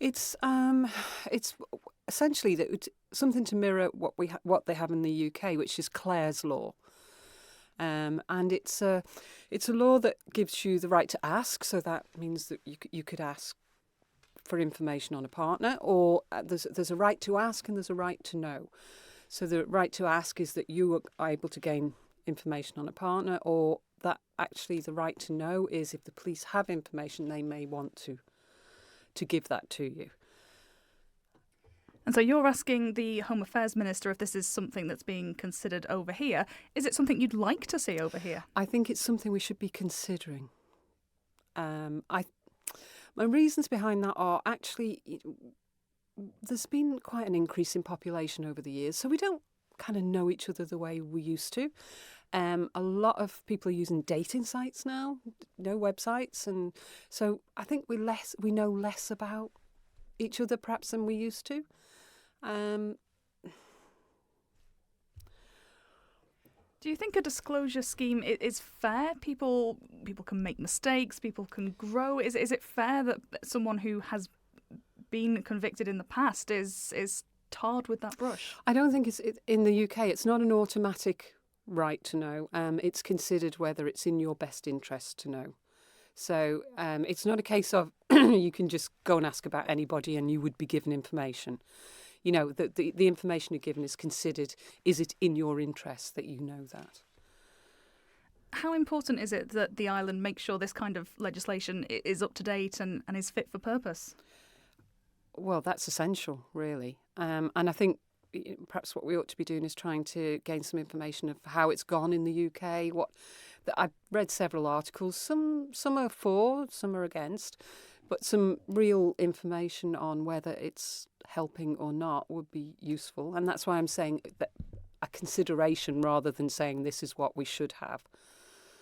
It's essentially something to mirror what they have in the UK, which is Clare's law. And it's a law that gives you the right to ask. So that means that you could ask for information on a partner, or there's a right to ask and there's a right to know. So the right to ask is that you are able to gain information on a partner, or that actually the right to know is if the police have information, they may want to give that to you. And so you're asking the Home Affairs Minister if this is something that's being considered over here. Is it something you'd like to see over here? I think it's something we should be considering. My reasons behind that are actually there's been quite an increase in population over the years, so we don't kind of know each other the way we used to. A lot of people are using dating sites now, no websites, and so I think we know less about each other perhaps than we used to. Do you think a disclosure scheme is fair? People can make mistakes, people can grow. Is it fair that someone who has been convicted in the past is tarred with that brush? I don't think in the UK. It's not an automatic right to know. It's considered whether it's in your best interest to know. So it's not a case of you can just go and ask about anybody and you would be given information. You know, the information you're given is considered, is it in your interest that you know that? How important is it that the island makes sure this kind of legislation is up to date and is fit for purpose? Well, that's essential, really. And I think perhaps what we ought to be doing is trying to gain some information of how it's gone in the UK. I've read several articles. Some are for, some are against, but some real information on whether it's helping or not would be useful. And that's why I'm saying that a consideration rather than saying this is what we should have.